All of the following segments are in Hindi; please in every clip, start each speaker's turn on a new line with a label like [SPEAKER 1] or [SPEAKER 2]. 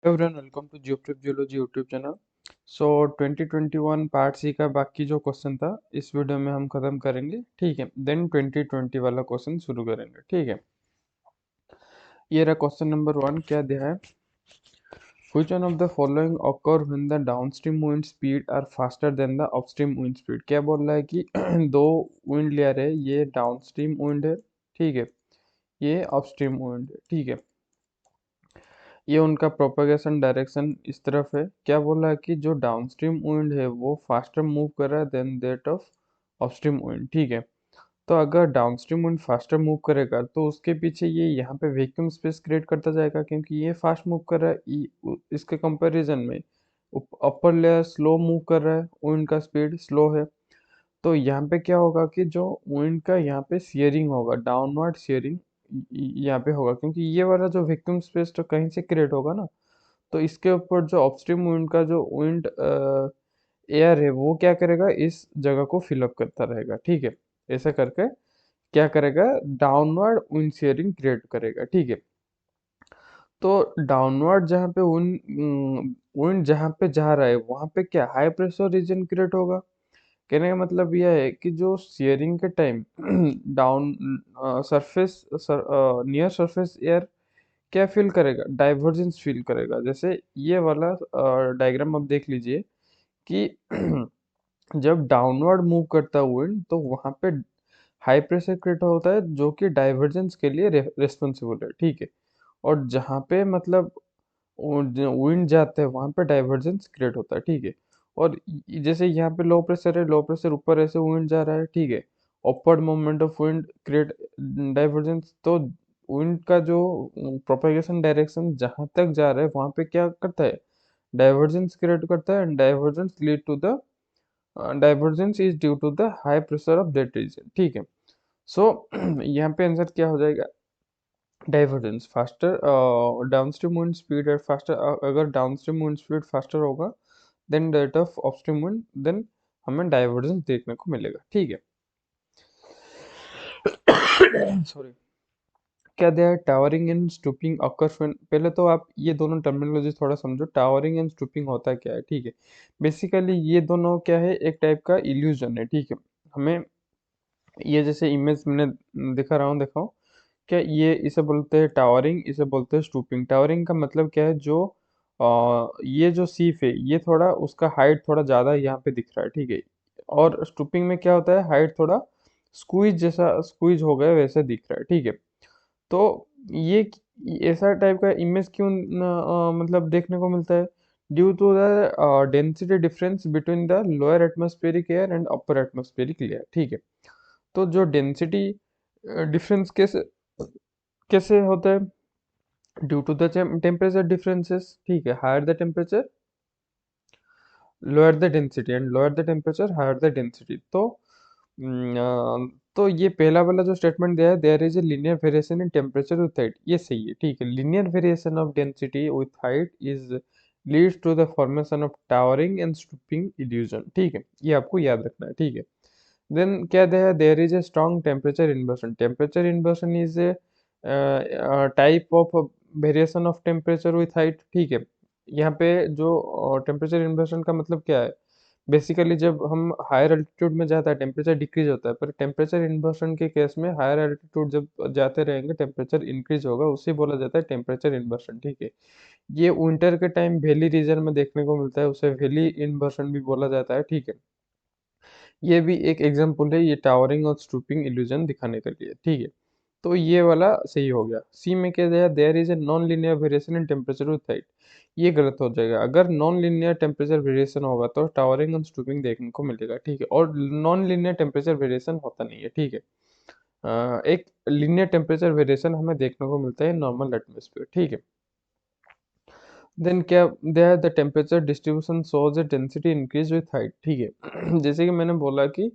[SPEAKER 1] Everyone welcome to GeoTrip geology YouTube channel. So 2021 part C का बाकी जो क्वेश्चन था इस वीडियो में हम खत्म करेंगे, ठीक है। देन 2020 वाला क्वेश्चन शुरू करेंगे, ठीक है। ये रहा क्वेश्चन नंबर 1। क्या दिया है? Which one of the following occur when the downstream wind speed are faster than the upstream wind speed? क्या बोल रहा है कि दो विंड लेयर है, ये डाउनस्ट्रीम विंड है, ठीक है, ये अपस्ट्रीम विंड है, ठीक है। ये उनका प्रोपगेशन डायरेक्शन इस तरफ है। क्या बोला है कि जो डाउनस्ट्रीम विंड है वो फास्टर मूव कर रहा है then that of upstream wind, ठीक है। तो अगर डाउनस्ट्रीम विंड फास्टर मूव करेगा तो उसके पीछे ये यहाँ पे वैक्यूम स्पेस क्रिएट करता जाएगा, क्योंकि ये फास्ट मूव कर रहा है। इसके कंपैरिजन में अपर लेयर स्लो मूव कर रहा है, विंड का स्पीड स्लो है। तो यहाँ पे क्या होगा कि जो विंड का यहाँ पे शेयरिंग होगा, डाउनवर्ड शेयरिंग यहाँ पे होगा, क्योंकि ये वाला जो वैक्यूम स्पेस तो कहीं से क्रिएट होगा ना। तो इसके ऊपर जो अपस्ट्रीम विंड का जो विंड एयर है वो क्या करेगा, इस जगह को फिलअप करता रहेगा, ठीक है। ऐसा करके क्या करेगा, डाउनवर्ड विंड शेयरिंग क्रिएट करेगा, ठीक है। तो डाउनवर्ड जहाँ पे विंड विंड जहाँ पे जा रहा है वहाँ पे क्या हाई प्रेशर रीजन क्रिएट होगा। कहने का मतलब यह है कि जो शेयरिंग के time down surface near surface air क्या फील करेगा, डाइवर्जेंस फील करेगा। जैसे ये वाला डायग्राम आप देख लीजिए कि जब डाउनवर्ड मूव करता है विंड तो वहां पे हाई प्रेशर क्रिएट होता है जो कि डाइवर्जेंस के लिए रेस्पॉन्सिबल है, ठीक है। और जहाँ पे मतलब विंड जाते हैं वहां पे डाइवर्जेंस क्रिएट होता है, ठीक है। और जैसे यहाँ पे लो प्रेशर है, लो प्रेशर ऊपर ऐसे विंड जा रहा है, ठीक है। Upward movement of wind create divergence. तो विंड का जो प्रोपेगेशन डायरेक्शन जहां तक जा रहा है वहां पे क्या करता है, डाइवर्जेंस क्रिएट करता है। And divergence is due to the high pressure of that region, ठीक है। सो यहाँ पे आंसर क्या हो जाएगा, divergence faster downstream wind speed है फास्टर। अगर डाउनस्ट्रीम विंड स्पीड फास्टर होगा then that of upstream wind, then हमें डाइवर्जेंस देखने को मिलेगा, ठीक है। सॉरी। क्या दिया है, towering and stooping occurs when. पहले तो आप ये दोनों टर्मिनोलॉजी थोड़ा समझो, टावरिंग एंड स्टूपिंग होता क्या है, ठीक है। बेसिकली ये दोनों क्या है, एक टाइप का इल्यूजन है, ठीक है। हमें ये जैसे इमेज मैंने दिखा रहा हूँ, दिखाओ। क्या ये इसे बोलते हैं टावरिंग, इसे बोलते हैं स्टूपिंग। टावरिंग का मतलब क्या है, जो ये जो सीफ है ये थोड़ा उसका हाइट थोड़ा ज़्यादा यहाँ पे दिख रहा है, ठीक है। और स्टूपिंग में क्या होता है, हाइट थोड़ा स्क्वीज जैसा स्क्वीज हो गया वैसे दिख रहा है, ठीक है। तो ये ऐसा टाइप का इमेज क्यों मतलब देखने को मिलता है, due to the density difference between the lower atmospheric air and upper atmospheric air, ठीक है। तो जो डेंसिटी डिफरेंस कैसे कैसे होता है, due to the temperature differences, ठीक है। Higher the temperature lower the density, and lower the temperature higher the density. तो ये पहला वाला जो स्टेटमेंट दिया है, there is a linear variation in temperature with height, ये सही है, ठीक है। Linear variation of density with height is leads to the formation of towering and stooping illusion, ठीक है। ये आपको याद रखना है, ठीक है। देन क्या दिया है, there is a strong temperature inversion. Temperature inversion is a type of variation of temperature with height, ठीक है। यहाँ पे जो टेम्परेचर इन्वर्सन का मतलब क्या है, बेसिकली जब हम हायर एल्टीट्यूड में जाता है टेम्परेचर डिक्रीज होता है, पर टेम्परेचर इन्वर्सन के केस में हायर एल्टीट्यूड जब जाते रहेंगे टेम्परेचर इंक्रीज होगा, उसे बोला जाता है टेम्परेचर इन्वर्सन, ठीक है। ये विंटर के टाइम वैली रीजन में देखने को मिलता है, उसे वैली इन्वर्सन भी बोला जाता है, ठीक है। ये भी एक एग्जांपल है ये टावरिंग और स्टूपिंग इल्यूजन दिखाने के लिए, ठीक है। तो ये वाला सही हो गया। सी में क्या दिया, there is a non linear variation in temperature with height, ये गलत हो जाएगा। अगर नॉन लीनियर टेम्परेचर वेरिएशन होगा तो टावरिंग और स्टूपिंग देखने को मिलेगा, ठीक है। और नॉन लीनियर टेम्परेचर वेरिएशन होता नहीं है, ठीक है। एक लीनियर टेम्परेचर वेरिएशन हमें देखने को मिलता है नॉर्मल एटमोसफियर, ठीक है। देन क्या there the temperature distribution shows a density increase with height, ठीक है। जैसे कि मैंने बोला कि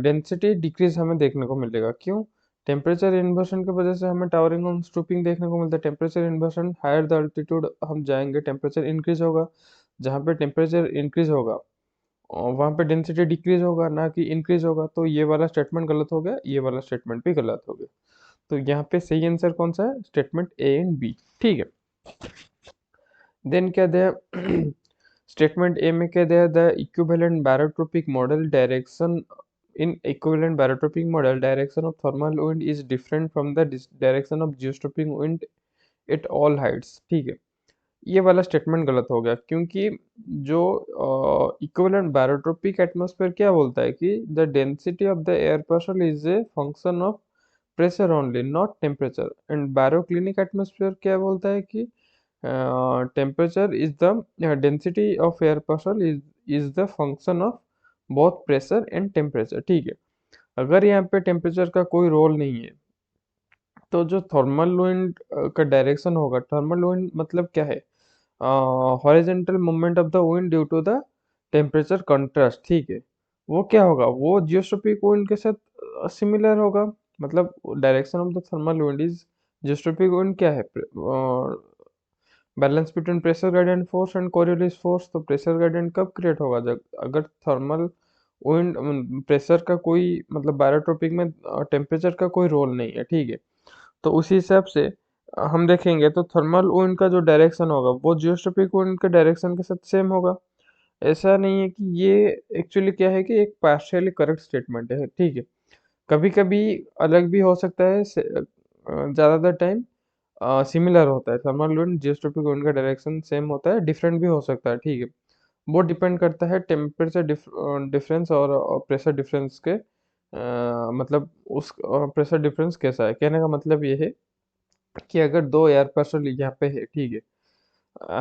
[SPEAKER 1] डेंसिटी डिक्रीज हमें देखने को मिलेगा, क्यों, टेम्परेचर इन्वर्सन की वजह से हमें टावरिंग और स्टूपिंग देखने को मिलता है। Temperature inversion higher the altitude हम जाएंगे टेम्परेचर इंक्रीज होगा, जहाँ पे टेम्परेचर इंक्रीज होगा वहाँ पे डेंसिटी डिक्रीज होगा, ना कि इंक्रीज होगा। तो ये वाला स्टेटमेंट गलत हो गया, ये वाला स्टेटमेंट भी गलत हो गया। तो यहाँ पे सही आंसर कौन सा है, स्टेटमेंट ए एंड बी, ठीक है। देन क्या दिया स्टेटमेंट ए में क्या दिया, the equivalent barotropic model direction in equivalent barotropic model direction of thermal wind is different from the direction of geostrophic wind at all heights. ठीक है, ये वाला स्टेटमेंट गलत हो गया, क्योंकि जो इक्विवेलेंट बैरोट्रोपिक एटमॉस्फेयर क्या बोलता है कि the density of the air particle is a function of pressure only not temperature, and baroclinic atmosphere क्या बोलता है कि temperature is the density of air particle is the function of both pressure and temperature. ठीक है, अगर यहाँ पे टेम्परेचर का कोई रोल नहीं है, तो जो थर्मल विंड का डायरेक्शन होगा, थर्मल विंड मतलब क्या है, horizontal movement of the wind due to the temperature contrast. ठीक है, वो क्या होगा, वो जियोट्रॉपिक विंड के साथ सिमिलर होगा। मतलब direction of the thermal wind is geotropic wind क्या है, balance between pressure gradient force and Coriolis force. तो प्रेशर ग्रेडियंट कब क्रिएट होगा, जब अगर थर्मल विंड प्रेशर का कोई मतलब बायोट्रोपिक में टेम्परेचर का कोई रोल नहीं है। ठीक है, तो उसी हिसाब से हम देखेंगे तो थर्मल विंड का जो डायरेक्शन होगा वो जियोट्रॉपिक विंड के डायरेक्शन के साथ सेम होगा। ऐसा नहीं है कि ये एक्चुअली क्या है कि एक पार्शियली करेक्ट स्टेटमेंट है। ठीक है, कभी कभी अलग भी हो सकता है, ज़्यादातर टाइम सिमिलर होता है। थर्मल विंड जियोट्रॉपिक विंड का डायरेक्शन सेम होता है, डिफरेंट भी हो सकता है। ठीक है, वो डिपेंड करता है टेम्परेचर डिफरेंस और प्रेशर डिफरेंस के मतलब उस प्रेशर डिफरेंस कैसा है। कहने का मतलब ये है कि अगर दो एयर प्रेशर यहाँ पे है, ठीक है,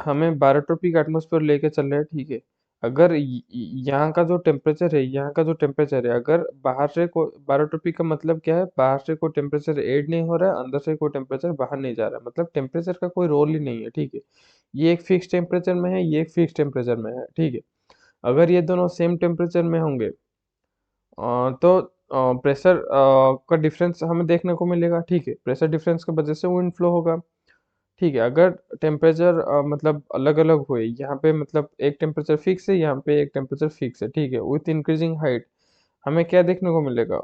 [SPEAKER 1] हमें बायोट्रोपिक एटमॉस्फेयर लेके चल रहे हैं। ठीक है, अगर यहाँ का जो टेम्परेचर है, यहाँ का जो टेम्परेचर है, अगर बाहर से को बायोट्रोपिक का मतलब क्या है, बाहर से कोई टेम्परेचर ऐड नहीं हो रहा है, अंदर से कोई टेम्परेचर बाहर नहीं जा रहा है, मतलब टेम्परेचर का कोई रोल ही नहीं है। ठीक है, ये एक फिक्स टेम्परेचर में है, ये एक फिक्स टेम्परेचर में है। ठीक है, अगर ये दोनों सेम टेम्परेचर में होंगे तो प्रेशर का डिफरेंस हमें देखने को मिलेगा। ठीक है, प्रेशर डिफरेंस की वजह से विंड फ्लो होगा। ठीक है, अगर टेम्परेचर मतलब अलग अलग हुए, यहाँ पे मतलब एक टेम्परेचर फिक्स है, यहाँ पे एक टेम्परेचर फिक्स है। ठीक है, विथ इंक्रीजिंग हाइट हमें क्या देखने को मिलेगा,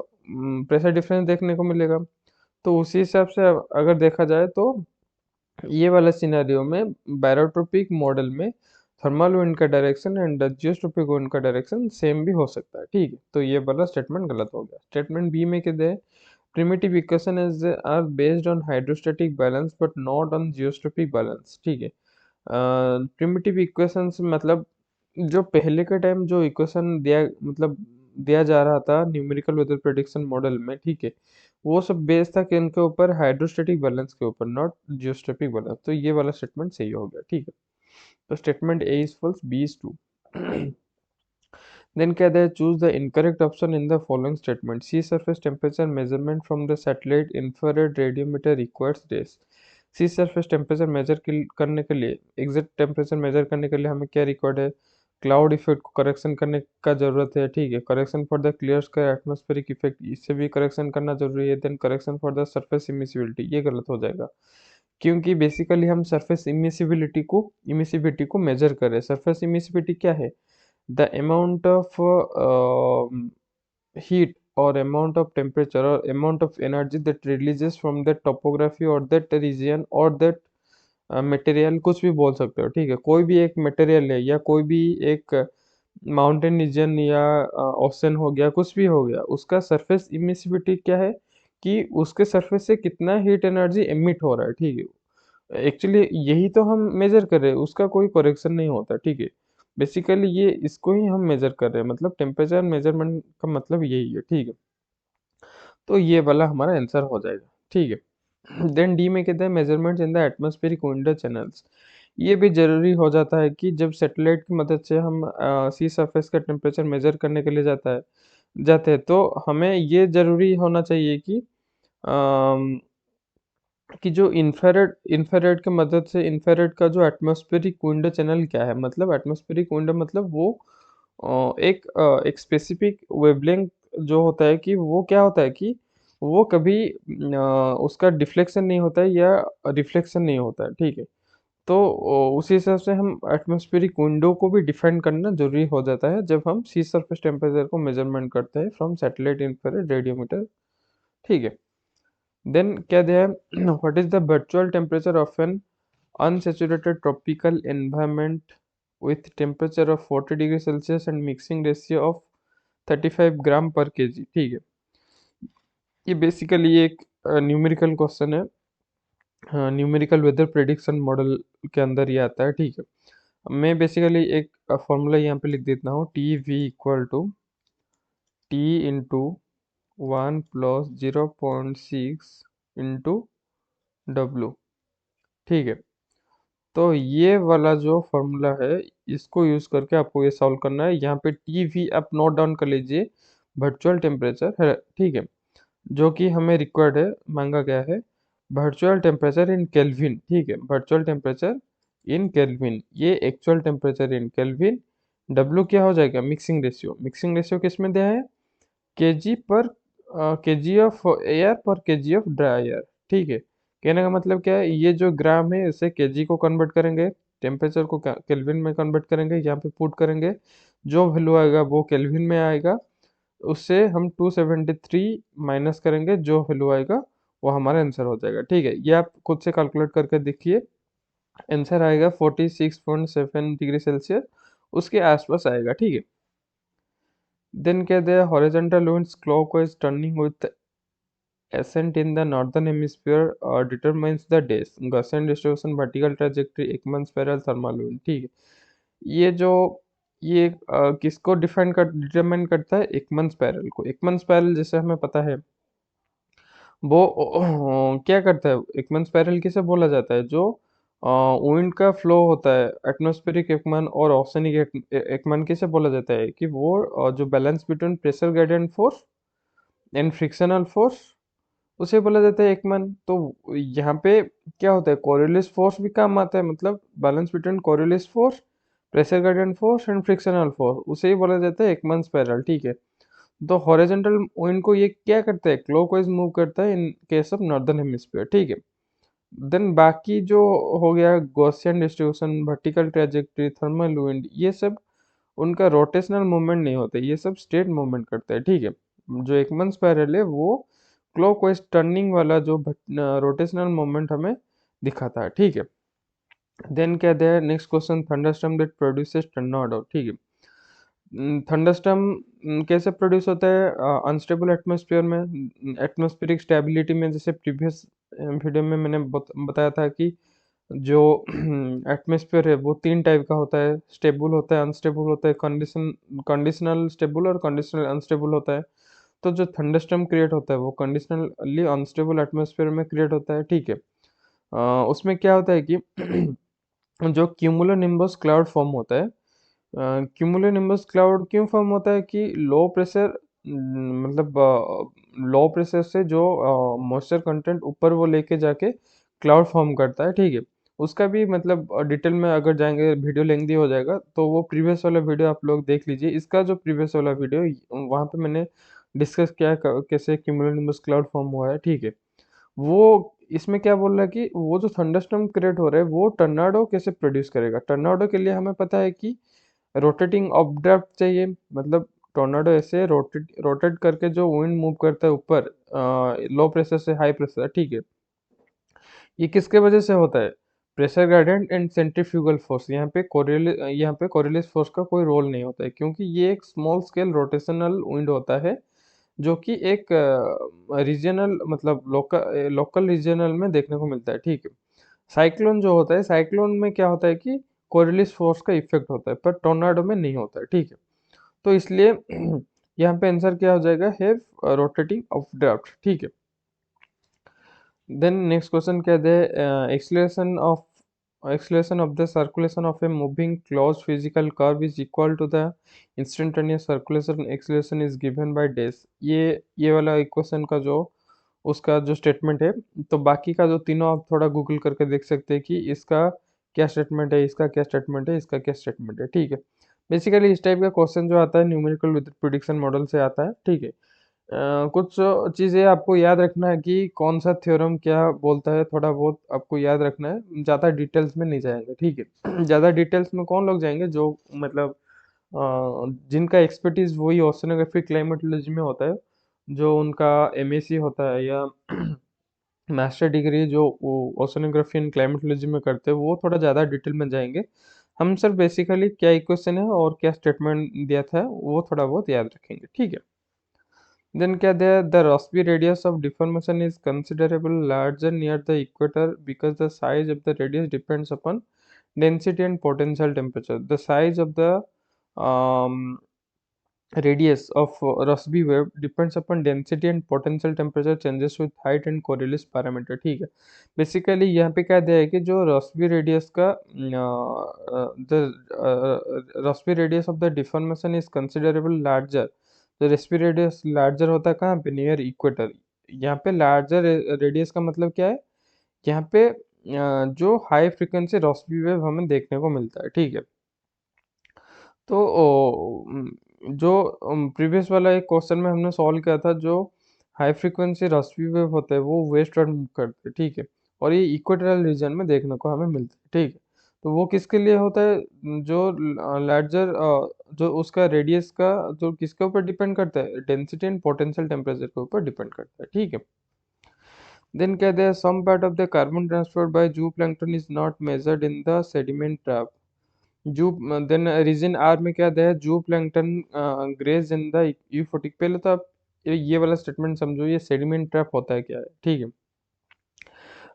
[SPEAKER 1] प्रेशर डिफरेंस देखने को मिलेगा। तो उसी हिसाब से अगर देखा जाए तो ये वाला सिनेरियो में बैरोट्रोपिक मॉडल में थर्मल विंड का डायरेक्शन एंड जियोट्रोपिक विंड का डायरेक्शन सेम भी हो सकता है। ठीक है, तो ये वाला स्टेटमेंट गलत हो गया। स्टेटमेंट बी में क्या दे, primitive equation is are based on hydrostatic balance but not on geotropic balance। ठीक है, प्रिमिटिव इक्वेशंस मतलब जो पहले के टाइम जो इक्वेशन दिया मतलब दिया जा रहा था न्यूमेरिकल वेदर प्रेडिक्शन मॉडल में। ठीक है, वो सब बेस्ड था किनके ऊपर, हाइड्रोस्टेटिक बैलेंस के ऊपर, नॉट जियोस्टेटिक बैलेंस। तो ये वाला स्टेटमेंट सही हो गया। ठीक है, तो statement A is false, B is true. Then क्या है, choose the incorrect option in the following statement. Sea surface temperature measurement from the satellite infrared radiometer requires days। C surface temperature measure करने के लिए, एग्जैक्ट टेम्परेचर मेजर करने के लिए हमें क्या रिकॉर्ड है, क्लाउड इफेक्ट को करेक्शन करने का जरूरत है। ठीक है, correction for the clear sky atmospheric effect, इससे भी करेक्शन करना जरूरी है। Then correction for the surface emissivity, ये गलत हो जाएगा, क्योंकि बेसिकली हम सरफेस इमिसिबिलिटी को मेजर कर रहे हैं। सरफेस इमिसिबिलिटी क्या है, the amount of heat or amount of temperature or amount of energy that releases from that topography or that region or that material, कुछ भी बोल सकते हो। ठीक है, कोई भी एक मटेरियल है या कोई भी एक माउंटेन रीजन या ओशन हो गया, कुछ भी हो गया, उसका सरफेस इमिसिबिलिटी क्या है कि उसके सरफेस से कितना हीट एनर्जी एमिट हो रहा है। ठीक है, एक्चुअली यही तो हम मेजर कर रहे हैं, उसका कोई करेक्शन नहीं होता। ठीक है, बेसिकली ये इसको ही हम मेजर कर रहे हैं, मतलब टेम्परेचर मेजरमेंट का मतलब यही है। ठीक है, तो ये वाला हमारा आंसर हो जाएगा। ठीक है, देन डी में कहते हैं measurements in the atmospheric window channels. ये भी जरूरी हो जाता है कि जब सैटेलाइट की मदद से हम सी सरफेस का टेम्परेचर मेजर करने के लिए जाते हैं, तो हमें ये जरूरी होना चाहिए कि जो इंफ्रारेड इंफ्रारेड की मदद से, इंफ्रारेड का जो एटमॉस्फेरिक विंडो चैनल क्या है, मतलब एटमॉस्फेरिक विंडो मतलब वो एक स्पेसिफिक वेवलेंथ जो होता है कि वो क्या होता है कि वो कभी उसका डिफ्लेक्शन नहीं होता है या रिफ्लेक्शन नहीं होता है। ठीक है, तो उसी हिसाब से हम एटमॉस्फेरिक विंडो को भी डिफाइन करना जरूरी हो जाता है जब हम सी सरफेस टेम्परेचर को मेजरमेंट करते हैं फ्रॉम सैटेलाइट इंफ्रारेड रेडियोमीटर। ठीक है, देन क्या दिया है, what is the virtual temperature of an unsaturated tropical environment with temperature of 40 degree Celsius and mixing ratio of 35 gram per kg. ठीक है, ये बेसिकली एक न्यूमेरिकल क्वेश्चन है, न्यूमेरिकल वेदर प्रेडिक्शन मॉडल के अंदर ये आता है। ठीक है, मैं बेसिकली एक फॉर्मूला यहाँ पे लिख देता हूँ, T V equal to T into 1 + 0.6 into W. ठीक है, तो ये वाला जो फॉर्मूला है इसको यूज करके आपको ये सॉल्व करना है। यहाँ पे टी वी आप नोट डाउन कर लीजिए, वर्चुअल टेम्परेचर है। ठीक है, जो कि हमें रिक्वायर्ड है, मांगा गया है वर्चुअल टेम्परेचर इन केल्विन। ठीक है, वर्चुअल टेम्परेचर इन केल्विन, ये actual temperature in kelvin. W क्या हो जाएगा, मिक्सिंग रेशियो। मिक्सिंग रेशियो किस में दिया है, केजी पर केजी ऑफ एयर पर केजी ऑफ ड्राई एयर। ठीक है, कहने का मतलब क्या है, ये जो ग्राम है इसे केजी को कन्वर्ट करेंगे, टेम्परेचर को केल्विन में कन्वर्ट करेंगे, यहाँ पे पुट करेंगे, जो वैल्यू आएगा वो केल्विन में आएगा, उससे हम 273 माइनस करेंगे, जो वैल्यू आएगा वो हमारा आंसर हो जाएगा। ठीक है, ये आप खुद से कैलकुलेट करके देखिए, आंसर आएगा 46.7 डिग्री सेल्सियस, उसके आसपास आएगा। ठीक है, देन क्या दिया, horizontal winds clockwise turning with ascent in the northern hemisphere determines the days. Gaussian distribution, vertical trajectory, Ekman spiral, thermal wind. ठीक है, ये जो ये किसको डिटरमाइन करता है, एकमन स्पाइरल को। एकमन स्पाइरल जैसे हमें पता है वो क्या करता है, एकमन स्पाइरल किसे बोला जाता है, जो विंड का फ्लो होता है, एटमॉस्फेरिक एकमन और ओशनिक एकमन किसे बोला जाता है, कि वो जो balance between pressure gradient force and frictional force, उसे बोला जाता है एकमन। तो यहाँ पे क्या होता है, कोरियोलिस फोर्स भी काम आता है, मतलब balance between Coriolis force, pressure gradient force and frictional force, उसे ही बोला जाता है एकमन स्पाइरल। ठीक है, तो हॉरिजॉन्टल विंड को ये क्या करता है, क्लॉकवाइज मूव करता है in case of northern hemisphere. ठीक है, देन बाकी जो हो गया Gaussian distribution, vertical trajectory, thermal wind, ये सब उनका रोटेशनल मूवमेंट नहीं होता, ये सब स्ट्रेट मूवमेंट करता है। ठीक है, जो एकमन स्पाइरल है वो क्लॉकवाइज टर्निंग वाला जो रोटेशनल मूवमेंट हमें दिखाता है। ठीक है, देन क्या है next question, thunderstorm that produces tornado. ठीक है, थंडरस्टॉर्म कैसे प्रोड्यूस होता है, अनस्टेबल एटमॉस्फेयर में, एटमॉस्फेरिक स्टेबिलिटी में। जैसे प्रीवियस वीडियो में मैंने बताया था कि जो एटमॉस्फेयर है वो तीन टाइप का होता है, स्टेबल होता है, अनस्टेबल होता है, कंडीशनल स्टेबल और कंडीशनल अनस्टेबल होता है। तो जो थंडरस्टॉर्म क्रिएट होता है वो कंडीशनली अनस्टेबल एटमॉस्फेयर में क्रिएट होता है। ठीक है, उसमें क्या होता है कि जो क्यूमुलोनिम्बस क्लाउड फॉर्म होता है, क्यूमुलोनिम्बस क्लाउड क्यों फॉर्म होता है, कि लो प्रेशर, मतलब लो प्रेशर से जो मॉइस्चर कंटेंट ऊपर वो लेके जाके क्लाउड फॉर्म करता है। ठीक है, उसका भी मतलब डिटेल में अगर जाएंगे वीडियो लेंदी हो जाएगा, तो वो प्रीवियस वाला वीडियो आप लोग देख लीजिए। इसका जो प्रीवियस वाला वीडियो, वहाँ पे मैंने डिस्कस किया है कैसे क्यूमुलोनिम्बस क्लाउड फॉर्म हुआ है। ठीक है, वो इसमें क्या बोल रहा है कि वो जो थंडरस्टॉर्म क्रिएट हो रहा है वो टर्नाडो कैसे प्रोड्यूस करेगा। टर्नाडो के लिए हमें पता है कि रोटेटिंग अपड्राफ्ट चाहिए, मतलब टोर्नाडो ऐसे रोटेट रोटेट करके जो विंड मूव करता है ऊपर, लो प्रेशर से हाई प्रेशर। ठीक है, ये किसके वजह से होता है, pressure gradient and centrifugal force. यहाँ पे कोरियोलिस फोर्स का कोई रोल नहीं होता है, क्योंकि ये एक स्मॉल स्केल रोटेशनल विंड होता है, जो कि एक रीजनल, मतलब लोकल रीजनल में देखने को मिलता है। ठीक है, साइक्लोन जो होता है, साइक्लोन में क्या होता है कि कोरियोलिस फोर्स का इफेक्ट होता है, पर टोर्नाडो में नहीं होता है। ठीक है, तो इसलिए यहाँ पे आंसर क्या हो जाएगा, हैव रोटेटिंग ऑफ ड्राफ्ट। ठीक है, देन नेक्स्ट क्वेश्चन क्या है, acceleration of the circulation of a moving close physical curve is equal to the instantaneous circulation acceleration is given by dash. ये वाला इक्वेशन का जो उसका जो स्टेटमेंट है, तो बाकी का जो तीनों आप थोड़ा गूगल करके देख सकते हैं कि इसका क्या स्टेटमेंट है, इसका क्या स्टेटमेंट है, इसका क्या स्टेटमेंट है। ठीक है, बेसिकली इस टाइप का क्वेश्चन जो आता है न्यूमेरिकल विद प्रिडिक्शन मॉडल से आता है। ठीक है, कुछ चीज़ें आपको याद रखना है कि कौन सा थ्योरम क्या बोलता है, थोड़ा बहुत आपको याद रखना है, ज़्यादा डिटेल्स में नहीं जाएंगे। ठीक है, ज़्यादा डिटेल्स में कौन लोग जाएंगे, जो मतलब जिनका एक्सपर्टीज वही ओशनोग्राफी क्लाइमेटोलॉजी में होता है, जो उनका एमएसी होता है या मास्टर डिग्री जो ओशनोग्राफी एंड क्लाइमेटोलॉजी में करते हैं वो थोड़ा ज़्यादा डिटेल में जाएंगे। हम सर बेसिकली क्या इक्वेशन है और क्या स्टेटमेंट दिया था वो थोड़ा बहुत याद रखेंगे, ठीक है। देन क्या दिया, the Rossby radius of deformation is considerable larger near the equator because the size of the radius depends upon density and potential temperature. The size of the um, radius of Rossby wave depends upon density and potential temperature changes with height and Coriolis parameter, ठीक है। बेसिकली यहाँ पे क्या दिया है कि जो रॉस्बी रेडियस का the Rossby radius of the deformation is considerable larger. तो रेस्पी रेडियस लार्जर होता है कहाँ पे, नियर इक्वेटर। यहाँ पे लार्जर रेडियस का मतलब क्या है, यहाँ पे जो हाई फ्रिक्वेंसी रॉस्बी वेव हमें देखने को मिलता है, ठीक है। तो जो प्रीवियस वाला एक क्वेश्चन में हमने सॉल्व किया था, जो हाई फ्रीक्वेंसी रॉस्बी वेव होते हैं वो वेस्टवर्ड मूव करते हैं, ठीक है। और ये इक्वेटोरियल रीजन में देखने को हमें मिलता है, ठीक है। तो वो किसके लिए होता है, जो लार्जर जो उसका रेडियस का जो किसके ऊपर डिपेंड करता है, डेंसिटी एंड पोटेंशियल टेम्परेचर के ऊपर डिपेंड करता है, ठीक है। देन कहते हैं some part of the carbon transport by zooplankton is not measured in the sediment trap. जू देन रीजन आर में क्या दिया है, zooplankton graze in the euphotic. पहले तो आप ये वाला स्टेटमेंट समझो, ये सेडिमेंट ट्रैप होता है क्या है, ठीक है।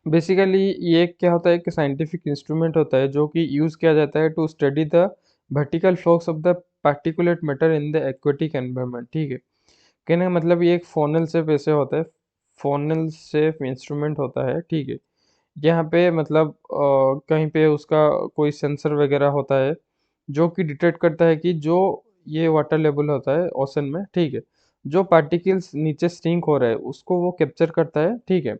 [SPEAKER 1] बेसिकली ये क्या होता है कि साइंटिफिक इंस्ट्रूमेंट होता है जो कि यूज किया जाता है to study the vertical flux of the particulate matter in the aquatic environment, ठीक है। कहने का मतलब ये एक फोनल शेप ऐसे होता है, फोनल शेप इंस्ट्रूमेंट होता है, ठीक है। यहाँ पे मतलब कहीं पे उसका कोई सेंसर वगैरह होता है जो कि डिटेक्ट करता है कि जो ये वाटर लेवल होता है ओशन में, ठीक है, जो पार्टिकल्स नीचे स्ट्रिंक हो रहा है उसको वो कैप्चर करता है, ठीक है।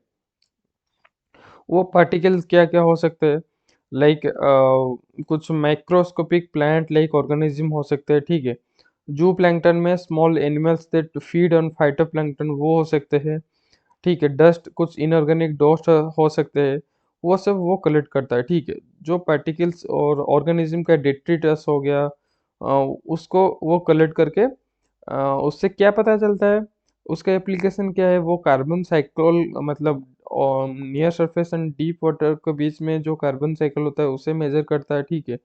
[SPEAKER 1] वो पार्टिकल्स क्या क्या हो सकते हैं, लाइक कुछ माइक्रोस्कोपिक प्लांट लाइक ऑर्गेनिज्म हो सकते हैं, ठीक है। जू प्लैंकटन में small animals that feed on phytoplankton वो हो सकते हैं, ठीक है। डस्ट, कुछ इनऑर्गेनिक डस्ट हो सकते हैं, वो सब वो कलेक्ट करता है, ठीक है। जो पार्टिकल्स और ऑर्गेनिज्म का डेट्रिटस हो गया, उसको वो कलेक्ट करके उससे क्या पता चलता है, उसका एप्लीकेशन क्या है, वो कार्बन साइकिल मतलब near surface and deep water के बीच में जो कार्बन साइकिल होता है उसे मेजर करता है, ठीक है।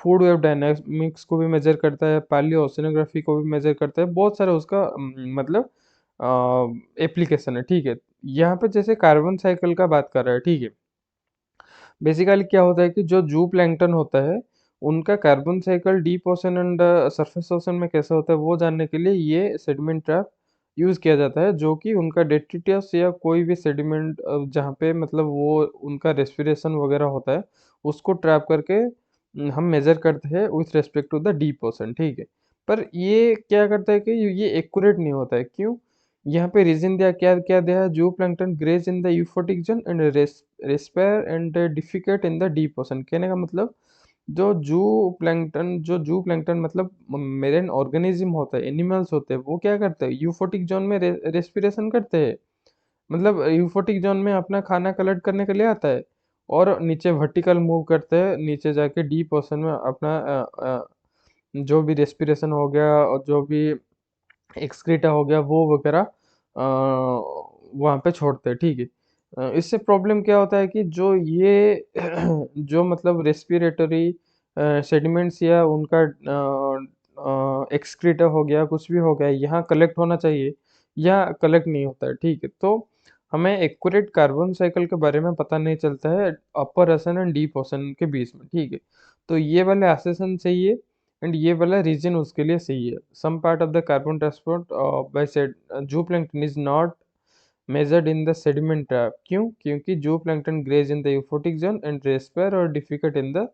[SPEAKER 1] फूड वेव डायनामिक्स को भी मेजर करता है, पालियो ओशिनोग्राफी को भी मेजर करता है, बहुत सारा उसका मतलब एप्लीकेशन है, ठीक है। यहाँ पे जैसे कार्बन साइकिल का बात कर रहा है, ठीक है। बेसिकली क्या होता है कि जो जू प्लैंकटन होता है उनका carbon cycle deep ocean and surface ocean में कैसे होता है वो जानने के लिए ये सेडिमेंट ट्रैप यूज किया जाता है, जो कि उनका डेट्रिटस या कोई भी सेडिमेंट जहाँ पे मतलब वो उनका रेस्पिरेशन वगैरह होता है उसको ट्रैप करके हम मेजर करते हैं with respect to the deep ocean, ठीक है। पर ये क्या करता है कि ये एक्यूरेट नहीं होता है, क्यों, यहाँ पे रीजन दिया, क्या क्या दिया है, zooplankton graze in the euphotic zone and respire and defecate in the deep ocean. कहने का मतलब जो जू प्लैंकटन मतलब मेरेन ऑर्गेनिज्म होता है, एनिमल्स होते हैं, वो क्या करते हैं, यूफोटिक जोन में रेस्पिरेशन करते हैं, मतलब यूफोटिक जोन में अपना खाना कलेक्ट करने के लिए आता है और नीचे वर्टिकल मूव करते हैं, नीचे जाके डीप ओशन में अपना जो भी रेस्पिरेशन हो गया और जो भी एक्सक्रीटा हो गया वो वगैरह वहाँ पे छोड़ते हैं, ठीक है। इससे प्रॉब्लम क्या होता है कि जो ये जो मतलब रेस्पिरेटरी सेडिमेंट्स या उनका एक्सक्रीटा हो गया, कुछ भी हो गया, यहाँ कलेक्ट होना चाहिए, या कलेक्ट नहीं होता है, ठीक है। तो हमें एक्यूरेट कार्बन साइकिल के बारे में पता नहीं चलता है अपर ओशन एंड डीप ओशन के बीच में, ठीक है। तो ये वाले एसेसन चाहिए एंड ये वाला रीजन उसके लिए सही है। Some part of the carbon transport by said zooplankton is not measured in the sediment trap, क्यों, क्योंकि zooplankton graze in the euphotic zone and respire और difficult in the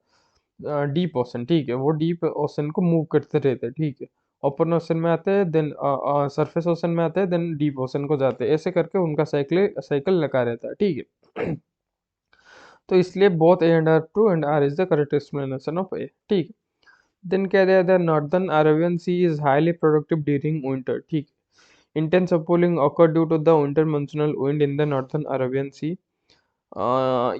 [SPEAKER 1] deep ocean, ठीक है। वो डीप ओशन को मूव करते रहते हैं, ठीक है। ओपन ओशन में आते हैं, देन सरफेस ओशन में आते हैं, देन डीप ओशन को जाते हैं, ऐसे करके उनका साइकिल साइकिल लगा रहता है, ठीक है। तो इसलिए both A and R true and R is the correct explanation of A, ठीक है। देन कह दिया the northern Arabian Sea is highly productive during winter, ठीक है। Intense upwelling occur due to the winter monsoonal wind in the northern Arabian Sea.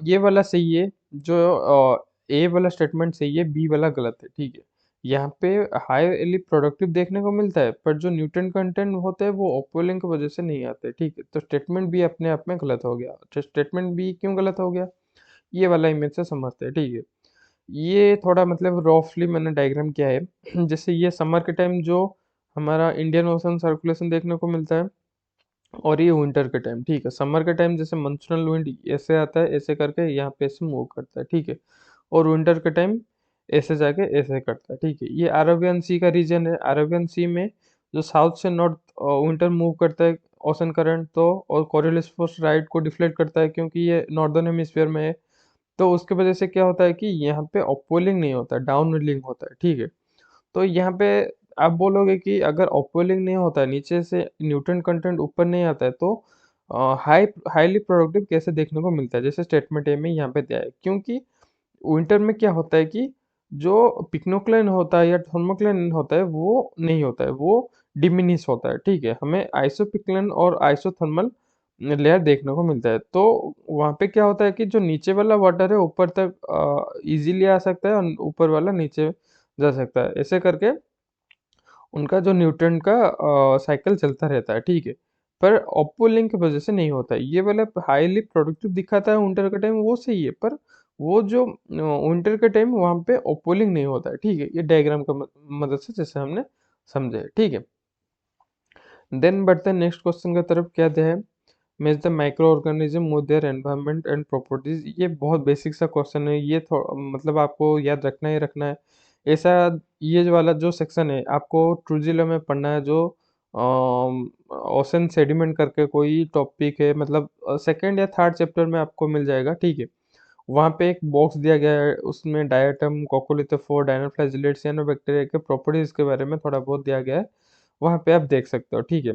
[SPEAKER 1] ये वाला सही है, जो ए वाला स्टेटमेंट सही है, बी वाला गलत है, ठीक है। यहाँ पे हाईली प्रोडक्टिव देखने को मिलता है, पर जो न्यूट्रिएंट कंटेंट होते हैं वो ओपोलिंग की वजह से नहीं आते, ठीक है। तो स्टेटमेंट बी अपने आप में गलत हो गया। तो स्टेटमेंट बी क्यों गलत हो गया, ये वाला इमेज से समझते हैं, ठीक है। ये थोड़ा मतलब रफली मैंने डायग्राम किया है। जैसे ये समर के टाइम जो हमारा इंडियन ओशन सर्कुलेशन देखने को मिलता है, और ये विंटर के टाइम, ठीक है। समर के टाइम जैसे मंसूनल विंड ऐसे आता है, ऐसे करके यहाँ पे ऐसे मूव करता है, ठीक है। और विंटर के टाइम ऐसे जाके ऐसे करता है, ठीक है। ये अरेबियन सी का रीजन है। अरेबियन सी में जो साउथ से नॉर्थ विंटर मूव करता है ओशन करंट, तो और कोरियोलिस फोर्स राइट को डिफ्लेक्ट करता है क्योंकि ये नॉर्दर्न हेमिस्फीयर में है। तो उसके वजह से क्या होता है कि यहाँ पे अपवेलिंग नहीं होता है, डाउनवेलिंग होता है, ठीक है। तो यहाँ पे आप बोलोगे कि अगर अपवेलिंग नहीं होता है, नीचे से न्यूट्रन कंटेंट ऊपर नहीं आता है, तो हाईली प्रोडक्टिव कैसे देखने को मिलता है, जैसे स्टेटमेंट ए में यहाँ पे दिया है। क्योंकि विंटर में क्या होता है कि जो पिक्नोक्लेन होता है या थर्मोक्लेन होता है वो नहीं होता है, वो डिमिनिश होता है, ठीक है। हमें आइसोपिक्लन और आइसोथर्मल लेयर देखने को मिलता है। तो वहाँ पे क्या होता है कि जो नीचे वाला वाटर है ऊपर तक इजीली आ सकता है, और ऊपर वाला नीचे जा सकता है, ऐसे करके उनका जो न्यूट्रन का साइकिल चलता रहता है, ठीक है। पर अपवेलिंग की वजह से नहीं होता है। ये वाला हाईली प्रोडक्टिव दिखाता है विंटर के टाइम, वो सही है, पर वो जो विंटर के टाइम वहाँ पे अपवेलिंग नहीं होता है, ठीक है। ये डायग्राम का मदद से जैसे हमने समझे है, ठीक है। देन बढ़ते हैं नेक्स्ट क्वेश्चन की तरफ। क्या दिया है, match the micro organism with their environment and properties. ये बहुत बेसिक सा क्वेश्चन है, ये मतलब आपको याद रखना ही रखना है। ऐसा ये जो वाला जो सेक्शन है आपको ट्रूजिलो में पढ़ना है, जो ओशन सेडिमेंट करके कोई टॉपिक है, मतलब सेकंड या थर्ड चैप्टर में आपको मिल जाएगा, ठीक है। वहाँ पे एक बॉक्स दिया गया है, उसमें डायटम, कोकोलिथोफोर, डायनोफ्लाजिलेट, सियानोबैक्टीरिया के प्रॉपर्टीज के बारे में थोड़ा बहुत दिया गया है, वहाँ पे आप देख सकते हो, ठीक है।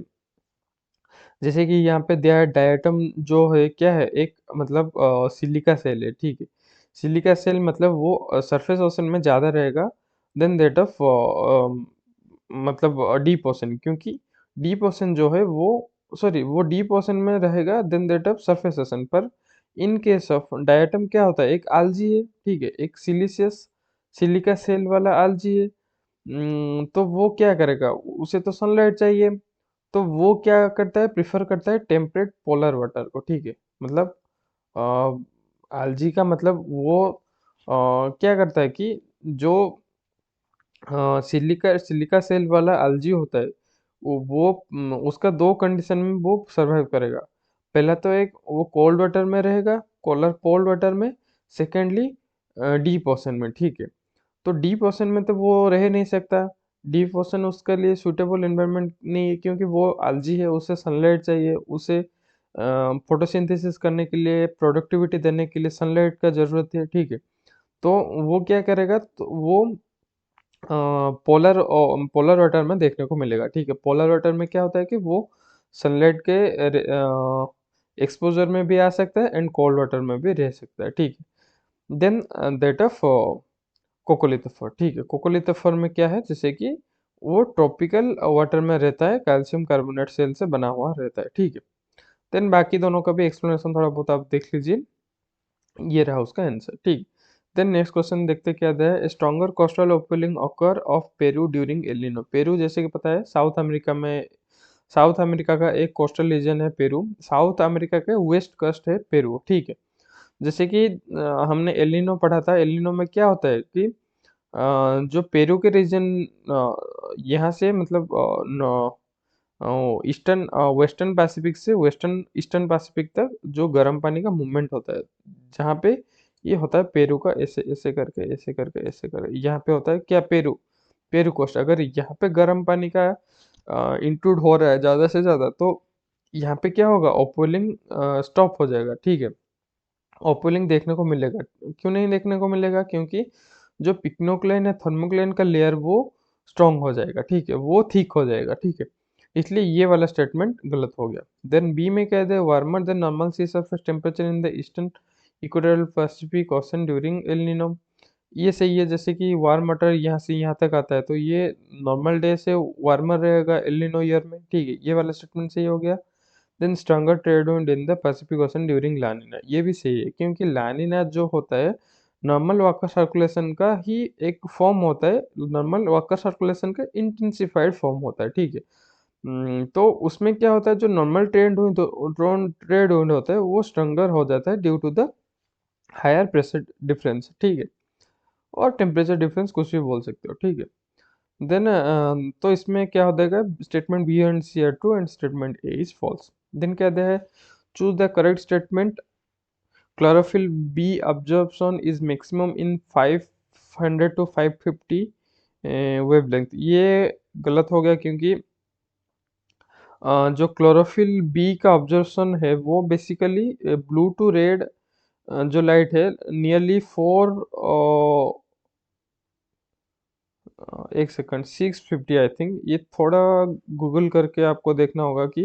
[SPEAKER 1] जैसे कि यहाँ पे दिया है डायटम जो है क्या है, एक मतलब सिलिका सेल है, ठीक है। सिलिका सेल मतलब वो सरफेस ओशन में ज़्यादा रहेगा देन दैट ऑफ मतलब डीप ओशन, क्योंकि डीप ओशन जो है वो, सॉरी, वो डीप ओशन में रहेगा than that of surface ocean. पर इन केस ऑफ डायटम क्या होता है, एक आलजी है, ठीक है, एक सिलिशियस सिलिका सेल वाला आलजी है। तो वो क्या करेगा, उसे तो सनलाइट चाहिए, तो वो क्या करता है, प्रिफर करता है टेम्परेट पोलर वाटर को, ठीक है। मतलब algae का मतलब वो क्या करता है कि जो सिलिका सिलिका सेल वाला algae होता है, उसका दो कंडीशन में वो सरवाइव करेगा। पहला तो एक वो कोल्ड वाटर में रहेगा, कोल्ड वाटर में। सेकेंडली डीप ओशन में, ठीक है। तो डीप ओशन में तो वो रह नहीं सकता, डीप ओशन उसके लिए सूटेबल एनवायरनमेंट नहीं है, क्योंकि वो algae है, उसे सनलाइट चाहिए, उसे फोटोसिंथेसिस करने के लिए, प्रोडक्टिविटी देने के लिए सनलाइट का ज़रूरत है, ठीक है। तो वो क्या करेगा, तो वो पोलर वाटर में देखने को मिलेगा, ठीक है। पोलर वाटर में क्या होता है कि वो सनलाइट के एक्सपोजर में भी आ सकता है एंड कोल्ड वाटर में भी रह सकता है, ठीक है। देन दैट ऑफ कोकोलिथोफर, ठीक है। कोकोलिथोफर में क्या है, जैसे कि वो ट्रॉपिकल वाटर में रहता है, कैल्शियम कार्बोनेट सेल से बना हुआ रहता है, ठीक है। देन बाकी दोनों का भी एक्सप्लेनेशन थोड़ा बहुत आप देख लीजिए, ये रहा उसका आंसर, ठीक। देन नेक्स्ट क्वेश्चन देखते क्या है, stronger coastal opening occur of Peru during El Nino. Peru जैसे कि पता है साउथ अमेरिका में, साउथ अमेरिका का एक कोस्टल रीजन है पेरू, साउथ अमेरिका के वेस्ट कोस्ट है पेरू, ठीक है। जैसे कि हमने एल नीनो पढ़ा था, एल नीनो में क्या होता है कि जो पेरू के रीजन यहाँ से मतलब ईस्टर्न वेस्टर्न पैसिफिक से वेस्टर्न ईस्टर्न पैसिफिक तक जो गर्म पानी का मूवमेंट होता है, जहाँ पे ये होता है पेरू का, ऐसे ऐसे करके ऐसे करके ऐसे करके यहाँ पे होता है क्या, पेरू, पेरू कोस्ट। अगर यहाँ पे गर्म पानी का इंक्लूड हो रहा है ज़्यादा से ज़्यादा, तो यहाँ पे क्या होगा, ओपोलिंग स्टॉप हो जाएगा, ठीक है। ओपोलिंग देखने को मिलेगा, क्यों नहीं देखने को मिलेगा, क्योंकि जो पिक्नोक्लेन है थर्मोक्लेन का लेयर वो स्ट्रॉन्ग हो जाएगा, ठीक है, वो थिक हो जाएगा, ठीक है। इसलिए ये वाला स्टेटमेंट गलत हो गया। देन बी में कह दे warmer than normal sea surface temperature in the eastern equatorial Pacific Ocean during El Niño. ये सही है, जैसे कि वार्म वाटर यहाँ से यहाँ तक आता है, तो ये नॉर्मल डे से वार्मर रहेगा एल नीनो ईयर में, ठीक है। ये वाला स्टेटमेंट सही हो गया। Then stronger trade wind in the Pacific Ocean during La Nina, ये भी सही है, क्योंकि लानिना जो होता है नॉर्मल वाकर सर्कुलेशन का ही एक फॉर्म होता है, नॉर्मल वाकर सर्कुलेशन का इंटेंसिफाइड फॉर्म होता है, ठीक है। तो उसमें क्या होता है, जो नॉर्मल ट्रेड विंड होता है वो स्ट्रंगर हो जाता है due to the higher pressure difference, ठीक है, और टेम्परेचर डिफरेंस, कुछ भी बोल सकते हो, ठीक है। देन तो इसमें क्या हो जाएगा, statement B and C are true and statement A is false. Then क्या दिया है, choose the correct statement, chlorophyll B absorption is maximum in 500 to 550 wavelength. ये गलत हो गया क्योंकि जो क्लोरोफिल बी का ऑब्जर्वेशन है वो बेसिकली ब्लू टू रेड जो लाइट है नियरली 1 सेकंड 650 आई थिंक, ये थोड़ा गूगल करके आपको देखना होगा कि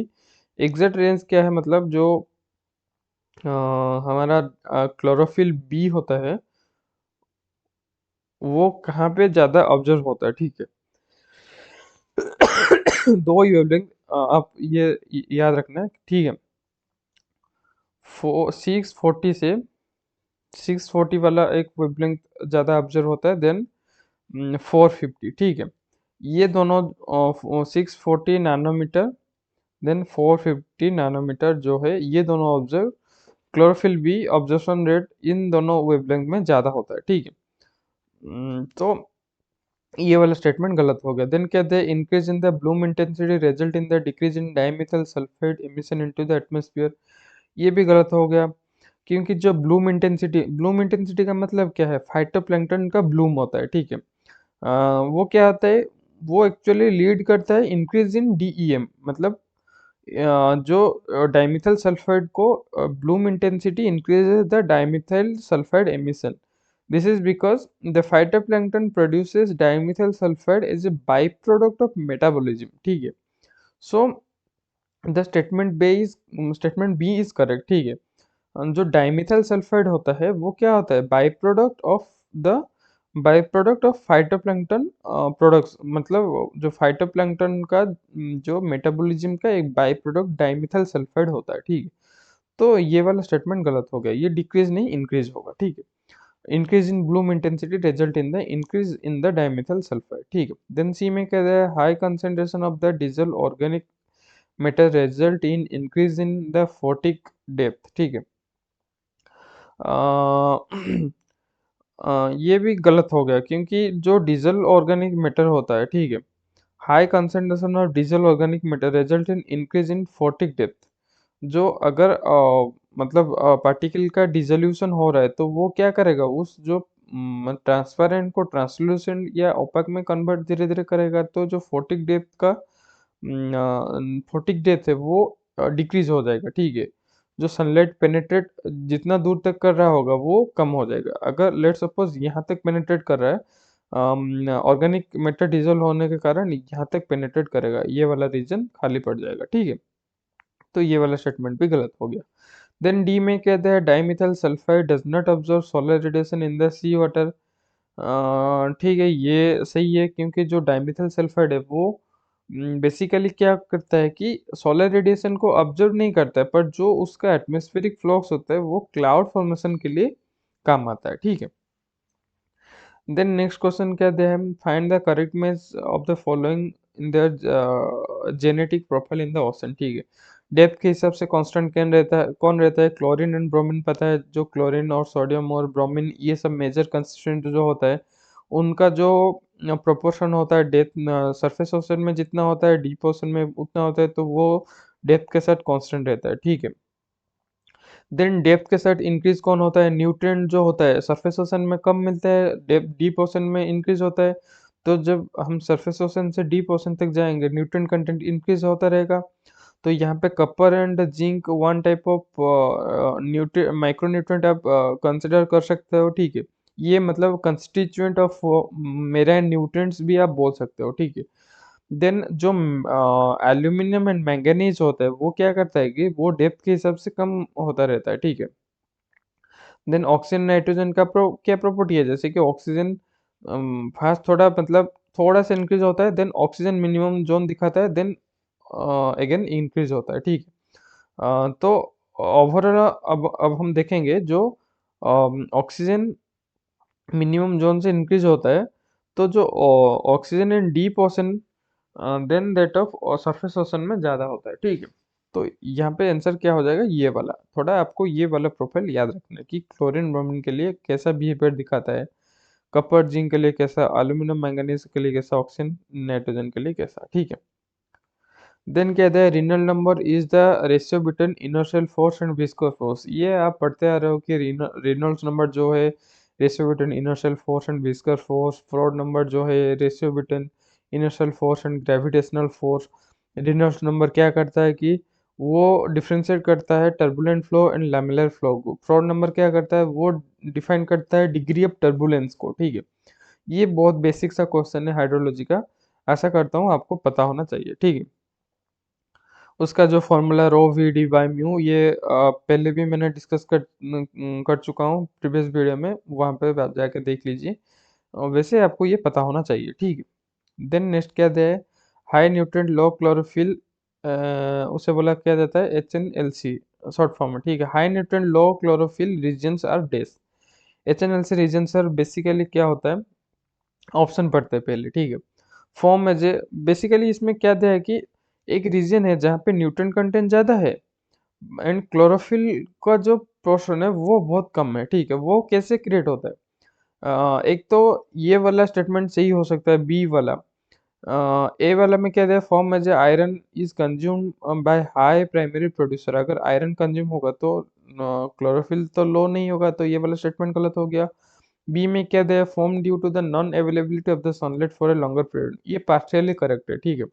[SPEAKER 1] एग्जैक्ट रेंज क्या है, मतलब जो हमारा क्लोरोफिल बी होता है वो कहाँ पे ज़्यादा ऑब्जर्व होता है, ठीक है। दो ही वेवलेंथ आप ये याद रखना है, ठीक है। 640 से 640 वाला एक वेवलेंथ ज़्यादा ऑब्जर्व होता है देन 450, ठीक है। ये दोनों 640 नैनोमीटर देन 450 नैनोमीटर जो है, ये दोनों observe chlorophyll B observation rate इन दोनों वेवलेंथ में ज़्यादा होता है, ठीक है। तो ये वाला स्टेटमेंट गलत हो गया। देन कहते हैं increase in the Bloom intensity result in the decrease in dimethyl sulphide emission into the atmosphere. ये भी गलत हो गया क्योंकि जो ब्लूम इंटेंसिटी का मतलब क्या है, फाइटोप्लैंक्टन का ब्लूम होता है, ठीक है। वो क्या होता है, वो एक्चुअली लीड करता है इंक्रीज इन डीईएम, मतलब जो डाइमिथाइल सल्फाइड को Bloom intensity increases the dimethyl sulphide emission. This is because the phytoplankton produces dimethyl sulfide as a byproduct of metabolism, ठीक है। So the statement B is correct, ठीक है। जो डाइमिथाइल सल्फाइड होता है वो क्या होता है, the by product of phytoplankton products, मतलब जो फाइटोप्लैंक्टन का जो मेटाबॉलिज्म का एक बाई प्रोडक्ट डाइमिथाइल सल्फाइड होता है, ठीक है। तो ये वाला स्टेटमेंट गलत हो गया, ये डिक्रीज नहीं इंक्रीज होगा, ठीक है। Increase in Bloom intensity result in the increase in the dimethyl sulphide, ठीक है। देन सी में कह रहा है high concentration of the diesel organic matter result in increase in the photic depth, ठीक है। ये भी गलत हो गया क्योंकि जो डीजल ऑर्गेनिक मैटर होता है, ठीक है, high concentration of diesel organic matter result in increase in photic depth. जो अगर मतलब पार्टिकल का डिसोल्यूशन हो रहा है तो वो क्या करेगा, उस जो ट्रांसपेरेंट को ट्रांसलूसेंट या ओपेक में कन्वर्ट धीरे धीरे करेगा, तो जो फोटिक डेप्थ है वो डिक्रीज हो जाएगा, ठीक है। जो सनलाइट पेनेट्रेट जितना दूर तक कर रहा होगा वो कम हो जाएगा। अगर लेट सपोज यहाँ तक पेनेट्रेट कर रहा है ऑर्गेनिक मैटर डिजोल्व होने के कारण यहाँ तक पेनेट्रेट करेगा, ये वाला रीजन खाली पड़ जाएगा, ठीक है। तो ये वाला स्टेटमेंट भी गलत हो गया। देन डी में कहते हैं dimethyl sulphide does not observe solar radiation in the sea water. ठीक है, ये सही है क्योंकि जो डाइमिथाइल सल्फाइड है वो बेसिकली क्या करता है कि सोलर रेडिएशन को ऑब्जर्व नहीं करता है, पर जो उसका एटमॉस्फेरिक फ्लक्स होता है वो क्लाउड फॉर्मेशन के लिए काम आता है, ठीक है। देन नेक्स्ट क्वेश्चन क्या दिया है, find the correct match of the following in the genetic profile in the ocean, ठीक है। डेप्थ के हिसाब से कांस्टेंट कौन रहता है, क्लोरीन एंड ब्रोमीन पता है, जो क्लोरीन और सोडियम और ब्रोमीन ये सब मेजर कंस्टिट्यूएंट जो होता है उनका जो प्रोपोर्शन होता है डेप्थ सरफेस ओशन में जितना होता है डीप ओशन में उतना होता है, तो वो डेप्थ के साथ कांस्टेंट रहता है, ठीक है। देन डेप्थ के साथ इंक्रीज कौन होता है, न्यूट्रिएंट जो होता है सरफेस ओशन में कम मिलता है, डीप ओशन में इंक्रीज होता है। तो जब हम सरफेस ओशन से डीप ओशन तक जाएंगे न्यूट्रिएंट कंटेंट इंक्रीज होता रहेगा। तो यहाँ पे copper and zinc one type of nutri micro nutrient आप कंसिडर कर सकते हो, ठीक है। ये मतलब कंस्टिट्यूएंट ऑफ मेराइन न्यूट्रिएंट्स भी आप बोल सकते हो, ठीक है। देन जो एल्यूमिनियम एंड मैंगनीज होता है वो क्या करता है कि वो डेप्थ के हिसाब से कम होता रहता है, ठीक है। देन ऑक्सीजन नाइट्रोजन का क्या प्रॉपर्टी है, जैसे कि ऑक्सीजन फास्ट थोड़ा मतलब थोड़ा सा इंक्रीज होता है, देन ऑक्सीजन मिनिमम जोन दिखाता है, देन अगेन इंक्रीज होता है, ठीक है। तो ओवरऑल अब हम देखेंगे जो ऑक्सीजन मिनिमम जोन से इंक्रीज होता है, तो जो oxygen in deep ocean than that of surface ocean में ज़्यादा होता है, ठीक है। तो यहाँ पे आंसर क्या हो जाएगा, ये वाला। थोड़ा आपको ये वाला प्रोफाइल याद रखना है कि क्लोरीन ब्रोमीन के लिए कैसा बिहेवियर दिखाता है, कपर जिंक के लिए कैसा, एल्यूमिनियम मैंगनीज के लिए कैसा, ऑक्सीजन नाइट्रोजन के लिए कैसा, ठीक है। देन कहते हैं renal number is the ratio between inertial force and viscous force. ये आप पढ़ते आ रहे हो कि रेनॉल्ड्स नंबर जो है ratio between inertial force and viscous force, fraud number जो है ratio between inertial force and gravitational force. Reynolds number क्या करता है कि वो डिफरेंशिएट करता है टर्बुलेंट फ्लो एंड लैमिलर फ्लो को। फ्रॉड नंबर क्या करता है, वो डिफाइन करता है डिग्री ऑफ टर्बुलेंस को, ठीक है। ये बहुत बेसिक सा क्वेश्चन है हाइड्रोलॉजी का, आशा करता हूँ आपको पता होना चाहिए, ठीक है। उसका जो formula rho V D by mu, ये पहले भी मैंने डिस्कस कर चुका हूँ प्रीवियस वीडियो में, वहाँ पे आप जाके देख लीजिए। वैसे आपको ये पता होना चाहिए, ठीक है। देन नेक्स्ट क्या दिया है, हाई न्यूट्रिएंट लो क्लोरोफिल, उसे बोला क्या जाता है HNLC शॉर्ट फॉर्म में, ठीक है। High nutrient low chlorophyll regions are डेस। HNLC रीजन सर बेसिकली क्या होता है, ऑप्शन पढ़ते हैं पहले, ठीक है। फॉर्म में जे बेसिकली इसमें क्या दिया है कि एक रीजन है जहाँ पे न्यूट्रन कंटेंट ज़्यादा है एंड क्लोरोफिल का जो पोर्शन है वो बहुत कम है, ठीक है। वो कैसे क्रिएट होता है, एक तो ये वाला स्टेटमेंट सही हो सकता है, बी वाला। ए वाला में क्या दिया, फॉर्म में जो iron is consume by high primary producer, अगर आयरन कंज्यूम होगा तो क्लोरोफिल तो लो नहीं होगा, तो ये वाला स्टेटमेंट गलत हो गया। बी में क्या दिया, form due to the non availability of the sunlight for a longer period, ये पार्शियली करेक्ट है, ठीक है।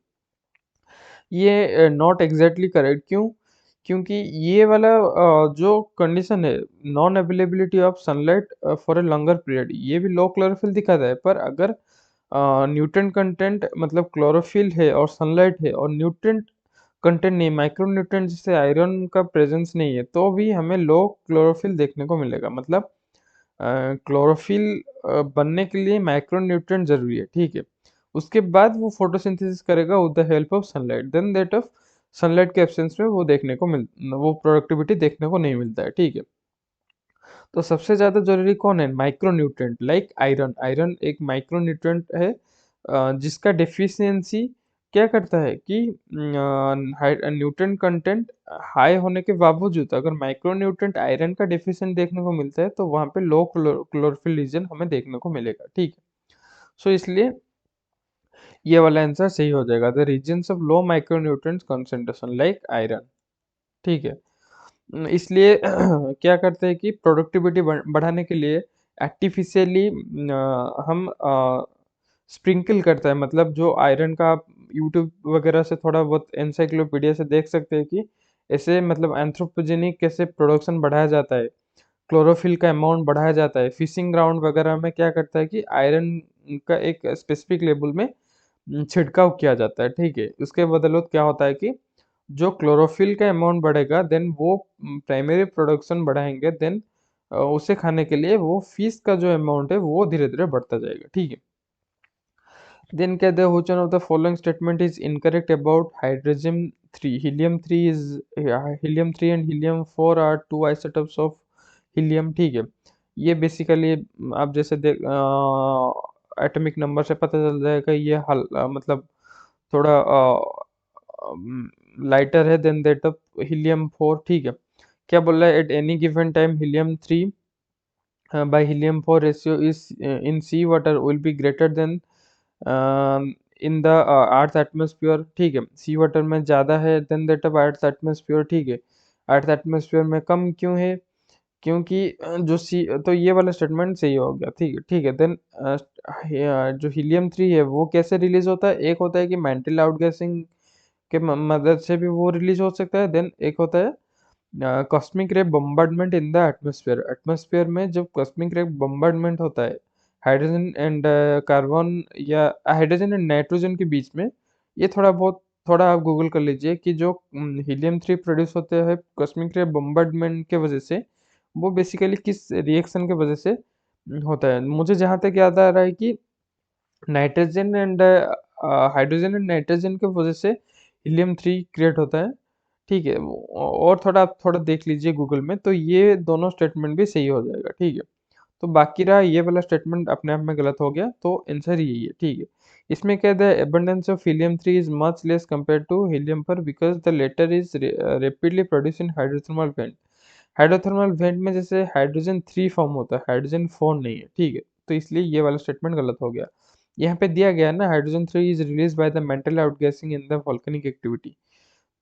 [SPEAKER 1] ये नॉट एग्जैक्टली करेक्ट, क्यों, क्योंकि ये वाला जो कंडीशन है non availability of sunlight for a longer period, ये भी लो क्लोरोफिल दिखाता है, पर अगर न्यूट्रिएंट कंटेंट मतलब क्लोरोफिल है और सनलाइट है और न्यूट्रिएंट कंटेंट नहीं, माइक्रो न्यूट्रिएंट जैसे आयरन का प्रेजेंस नहीं है, तो भी हमें लो क्लोरोफिल देखने को मिलेगा। मतलब क्लोरोफिल बनने के लिए माइक्रो न्यूट्रिएंट जरूरी है, ठीक है। उसके बाद वो फोटोसिंथेसिस करेगा with the help of sunlight, then that of sunlight के एब्सेंस में वो देखने को वो प्रोडक्टिविटी देखने को नहीं मिलता है, ठीक है। तो सबसे ज्यादा जरूरी कौन है, micro nutrient like iron. Iron एक माइक्रो न्यूट्रिएंट है जिसका डेफिशिएंसी क्या करता है कि न्यूट्रिएंट कंटेंट हाई होने के बावजूद अगर माइक्रो न्यूट्रिएंट आयरन का डेफिशिएंट देखने को मिलता है, तो वहां पे लो क्लोरोफिल रीजन हमें देखने को मिलेगा, ठीक है। सो इसलिए ये वाला आंसर सही हो जाएगा, the regions of low micro nutrient concentration like iron, ठीक है। इसलिए क्या करते हैं कि प्रोडक्टिविटी बढ़ाने के लिए आर्टिफिशियली हम स्प्रिंकल करता है, मतलब जो आयरन का आप यूट्यूब वगैरह से थोड़ा बहुत एनसाइक्लोपीडिया से देख सकते हैं कि ऐसे मतलब एंथ्रोपोजेनिक कैसे प्रोडक्शन बढ़ाया जाता है, क्लोरोफिल का अमाउंट बढ़ाया जाता है। फिशिंग ग्राउंड वगैरह में क्या करता है कि आयरन का एक स्पेसिफिक लेवल में छिड़काव किया जाता है, ठीक है। उसके बदौलत क्या होता है कि जो क्लोरोफिल का अमाउंट बढ़ेगा, देन वो प्राइमरी प्रोडक्शन बढ़ाएंगे, देन उसे खाने के लिए वो फिश का जो अमाउंट है वो धीरे धीरे बढ़ता जाएगा, ठीक है। देन कहते हैं which one of the following statement is incorrect about hydrogen 3, helium 3 and helium 4 are two isotopes of helium, ठीक है। ये बेसिकली आप जैसे देख एटॉमिक नंबर से पता चल जाएगा, ये मतलब थोड़ा लाइटर है देन दैट ऑफ हीलियम 4, ठीक है। क्या बोल रहा है, at any given time helium 3 by helium 4 ratio is in sea water will be greater than in the earth atmosphere, ठीक है। सी वाटर में ज़्यादा है then that of earth atmosphere, ठीक है। अर्थ एटमोसफियर में कम क्यों है, क्योंकि जो सी, तो ये वाला स्टेटमेंट सही हो गया, ठीक है, ठीक है। देन जो हीलियम 3 है वो कैसे रिलीज होता है, एक होता है कि मेंटल आउटगैसिंग के मदद से भी वो रिलीज हो सकता है, देन एक होता है कॉस्मिक रे bombardment in the atmosphere. Atmosphere में जब कॉस्मिक रे बम्बार्डमेंट होता है हाइड्रोजन एंड कार्बन या हाइड्रोजन एंड नाइट्रोजन के बीच में, ये थोड़ा आप गूगल कर लीजिए कि जो हीलियम 3 प्रोड्यूस होते हैं कॉस्मिक रे बम्बार्डमेंट के वजह से, वो बेसिकली किस रिएक्शन के वजह से होता है। मुझे जहाँ तक याद आ रहा है कि nitrogen and hydrogen and nitrogen के वजह से हीलियम 3 क्रिएट होता है, ठीक है। और थोड़ा आप थोड़ा देख लीजिए गूगल में, तो ये दोनों स्टेटमेंट भी सही हो जाएगा, ठीक है। तो बाकी रहा ये वाला स्टेटमेंट अपने आप में गलत हो गया, तो आंसर यही है, ठीक है। इसमें क्या the abundance of helium 3 is much less compare to helium पर because the latter is rapidly produce in hydrothermal vent. Hydrothermal vent में जैसे हाइड्रोजन 3 फॉर्म होता है, हाइड्रोजन 4 नहीं है, ठीक है। तो इसलिए ये वाला स्टेटमेंट गलत हो गया। यहाँ पे दिया गया है ना, hydrogen 3 is release by the mental outgassing in the volcanic activity,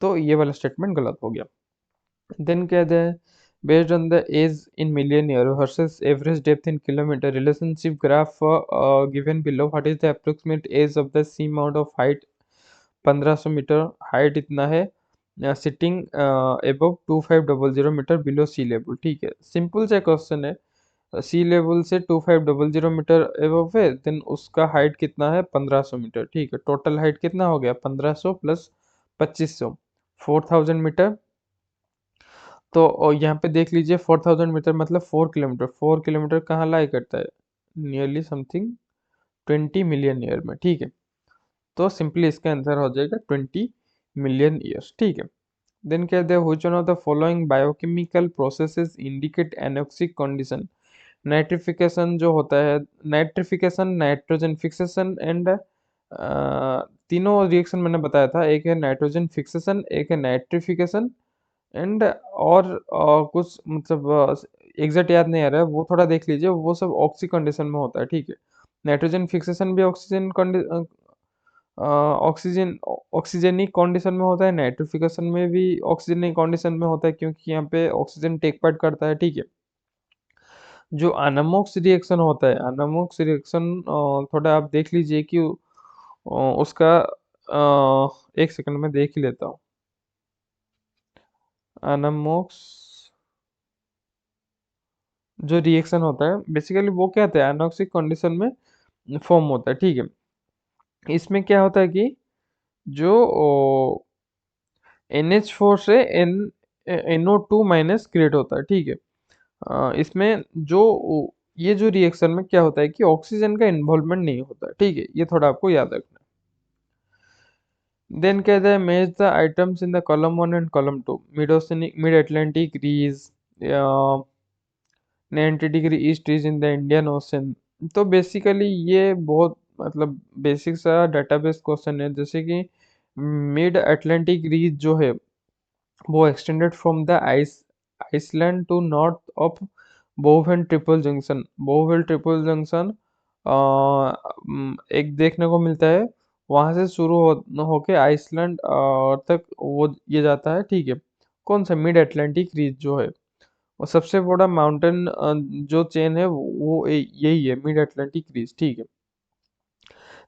[SPEAKER 1] तो ये वाला स्टेटमेंट गलत हो गया। देन क्या है, based on the age in million year versus average depth in kilometer relationship graph given below, what is the approximate age of the sea mount of height 1500 metre, height इतना है, sitting above 2500 metre below sea level, ठीक है। सिंपल सा क्वेश्चन है, सी लेवल से 2500 मीटर एबव है, देन उसका हाइट कितना है 1500 मीटर, ठीक है। टोटल हाइट कितना हो गया 1500 प्लस 2500, 4000 मीटर। तो यहाँ पे देख लीजिए 4000 मीटर मतलब 4 किलोमीटर, 4 किलोमीटर कहाँ लाई करता है, नियरली समथिंग 20 मिलियन ईयर में, ठीक है। तो सिंपली इसका आंसर हो जाएगा 20 मिलियन ईयर्स, ठीक है। देन क्या है, which one of the following biochemical processes indicate anoxic condition. Nitrification जो होता है, नाइट्रिफिकेशन, नाइट्रोजन फिक्सेशन एंड तीनों रिएक्शन मैंने बताया था, एक है नाइट्रोजन फिक्सेशन, एक है नाइट्रिफिकेशन एंड और कुछ मतलब एग्जैक्ट याद नहीं आ रहा है, वो थोड़ा देख लीजिए, वो सब ऑक्सी कंडीशन में होता है, ठीक है। नाइट्रोजन फिक्सेशन भी ऑक्सीजन ऑक्सीजनिक कंडीशन में होता है, नाइट्रिफिकेशन में भी ऑक्सीजनिक कंडीशन में होता है, क्योंकि यहाँ पे ऑक्सीजन टेक पार्ट करता है, ठीक है। जो अनमोक्स रिएक्शन होता है, अनमोक्स रिएक्शन थोड़ा आप देख लीजिए कि उसका एक सेकंड में देख ही लेता हूँ। अनमोक्स जो रिएक्शन होता है बेसिकली वो क्या होता है, अनॉक्सिक कंडीशन में फॉर्म होता है, ठीक है। इसमें क्या होता है कि जो NH4 से NO2 माइनस क्रिएट होता है, ठीक है। इसमें जो ये जो रिएक्शन में क्या होता है कि ऑक्सीजन का इन्वॉल्वमेंट नहीं होता है, ठीक है, ये थोड़ा आपको याद रखना है। देन कहता है match the items in the column 1 and column 2, mid oceanic, mid Atlantic ridge, 90 degree east is in the Indian Ocean. तो बेसिकली ये बहुत मतलब बेसिक सा डेटाबेस क्वेश्चन है, जैसे कि मिड अटलांटिक रीज जो है वो extended from the Iceland to north of Bouvet triple junction. Bouvet triple junction एक देखने को मिलता है, वहां से शुरू होके आइसलैंड तक वो ये जाता है, ठीक है। कौन सा मिड अटलांटिक रीज जो है, और सबसे बड़ा माउंटेन जो चेन है वो यही है, मिड अटलांटिक रीज, ठीक है।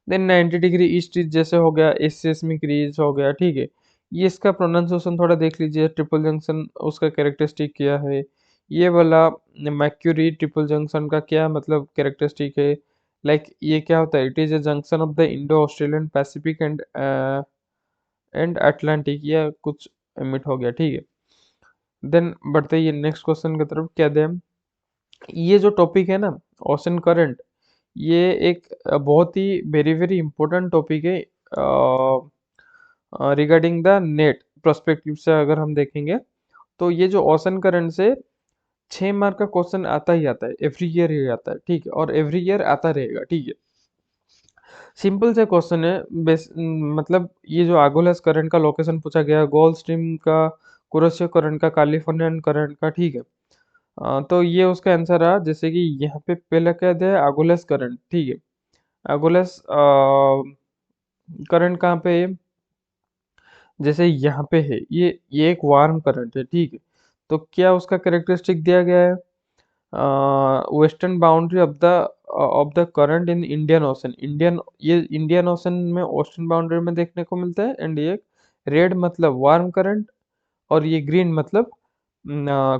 [SPEAKER 1] देन 90 डिग्री ईस्ट रीज जैसे हो गया, एसिस्मिक रीज हो गया, ठीक है। ये इसका प्रोनाउंसिएशन थोड़ा देख लीजिए, ट्रिपल जंक्शन उसका कैरेक्टरिस्टिक क्या है, ये वाला मैक्यूरी ट्रिपल जंक्शन का क्या मतलब कैरेक्टरिस्टिक है, लाइक ये क्या होता है, it is a junction of the Indo Australian Pacific and Atlantic, या कुछ एमिट हो गया, ठीक है। देन बढ़ते ये नेक्स्ट क्वेश्चन की तरफ, क्या दें, ये जो टॉपिक है ना, ओशन करंट, ये एक बहुत ही वेरी वेरी इंपॉर्टेंट टॉपिक है रिगार्डिंग द नेट प्रोस्पेक्टिव से अगर हम देखेंगे, तो ये जो ओशन करंट से 6 मार्क का क्वेश्चन आता ही आता है, एवरी ईयर ही आता है, ठीक है, और एवरी ईयर आता रहेगा, ठीक है। सिंपल सा क्वेश्चन है, मतलब ये जो आगोलस करंट का लोकेशन पूछा गया, गोल्ड स्ट्रीम का, कुरोशियो करंट का, कैलिफोर्नियन करंट का, ठीक है। तो ये उसका आंसर रहा, जैसे कि यहाँ पे पहला क्या दिया है, आगोलस करंट, ठीक है। आगोलस करंट कहाँ पे है, जैसे यहाँ पे है, ये एक वार्म करंट है, ठीक है। तो क्या उसका कैरेक्टरिस्टिक दिया गया है, western boundary of the current in Indian ocean, ये इंडियन ओशन में वेस्टर्न बाउंड्री में देखने को मिलता है, एंड ये रेड मतलब वार्म करंट, और ये ग्रीन मतलब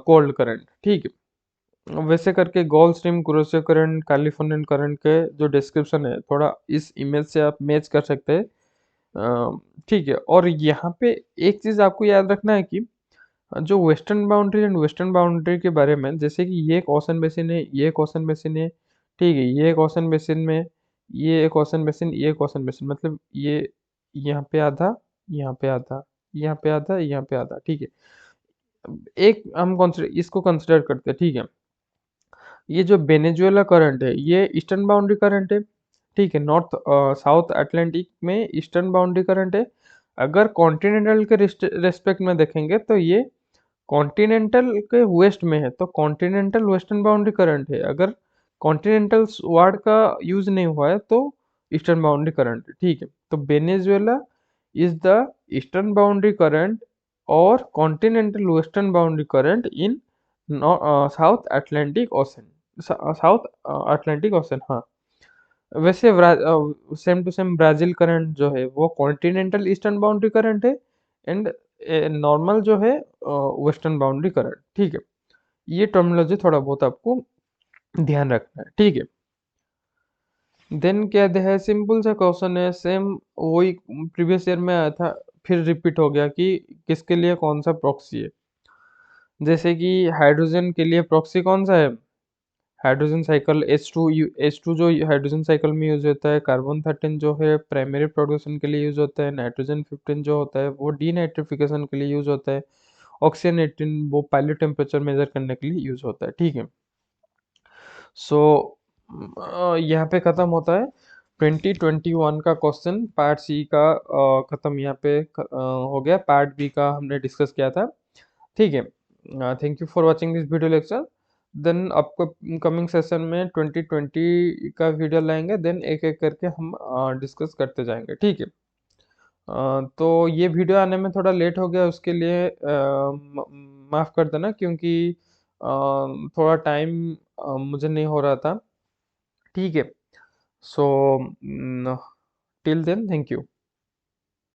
[SPEAKER 1] कोल्ड करंट, ठीक है। वैसे करके gold stream, crochet current, Californian current के जो डिस्क्रिप्शन है थोड़ा इस इमेज से आप मैच कर सकते हैं, ठीक है। और यहाँ पे एक चीज आपको याद रखना है कि जो western boundary and western boundary के बारे में, जैसे कि ये एक ओशन बेसिन है, ये एक ओशन बेसिन है, ठीक है, ये एक ओशन बेसिन में, ये एक ओशन बेसिन, ये एक ओशन बेसिन, मतलब ये यहाँ पे आधा, यहाँ पे आधा, यहाँ पे आधा, यहाँ पे आधा, ठीक है। एक हम कंसिडर इसको कंसिडर करते हैं, ठीक है। ये जो वेनेजुएला करंट है ये ईस्टर्न बाउंड्री करंट है, ठीक है। नॉर्थ साउथ अटलांटिक में ईस्टर्न बाउंड्री करंट है। अगर कॉन्टिनेंटल के रेस्पेक्ट में देखेंगे तो ये कॉन्टिनेंटल के वेस्ट में है, तो कॉन्टिनेंटल वेस्टर्न बाउंड्री करंट है। अगर कॉन्टिनेंटल वर्ड का यूज नहीं हुआ है तो ईस्टर्न बाउंड्री करंट है, ठीक है। तो Venezuela is the eastern boundary current और continental western boundary current in South Atlantic Ocean, South Atlantic Ocean, हाँ। वैसे same to same Brazil current जो है वो कॉन्टिनेंटल ईस्टर्न बाउंड्री करंट है, एंड नॉर्मल जो है वेस्टर्न बाउंड्री करंट, ठीक है। ये टर्मिनोलॉजी थोड़ा बहुत आपको ध्यान रखना है, ठीक है। देन क्या है, सिंपल सा क्वेश्चन है, सेम वही प्रीवियस ईयर में आया था, फिर रिपीट हो गया कि किसके लिए कौन सा प्रॉक्सी है। जैसे कि हाइड्रोजन के लिए प्रॉक्सी कौन सा है, हाइड्रोजन साइकिल H2 जो हाइड्रोजन साइकिल में यूज होता है, कार्बन 13 जो है प्राइमरी प्रोडक्शन के लिए यूज होता है, नाइट्रोजन 15 जो होता है वो डीनाइट्रिफिकेशन के लिए यूज होता है, ऑक्सीजन 18 वो पायलट टेम्परेचर मेजर करने के लिए यूज होता है, ठीक है। सो यहाँ पे खत्म होता है 2021 का क्वेश्चन, पार्ट सी का खत्म यहाँ पे हो गया। पार्ट बी का हमने डिस्कस किया था, ठीक है। Thank you for watching this video lecture. Then आपको कमिंग सेशन में 2020 का वीडियो लाएंगे, देन एक एक करके हम डिस्कस करते जाएंगे, ठीक है। तो ये वीडियो आने में थोड़ा लेट हो गया, उसके लिए माफ़ कर देना, क्योंकि थोड़ा टाइम मुझे नहीं हो रहा था, ठीक है। So till then thank you.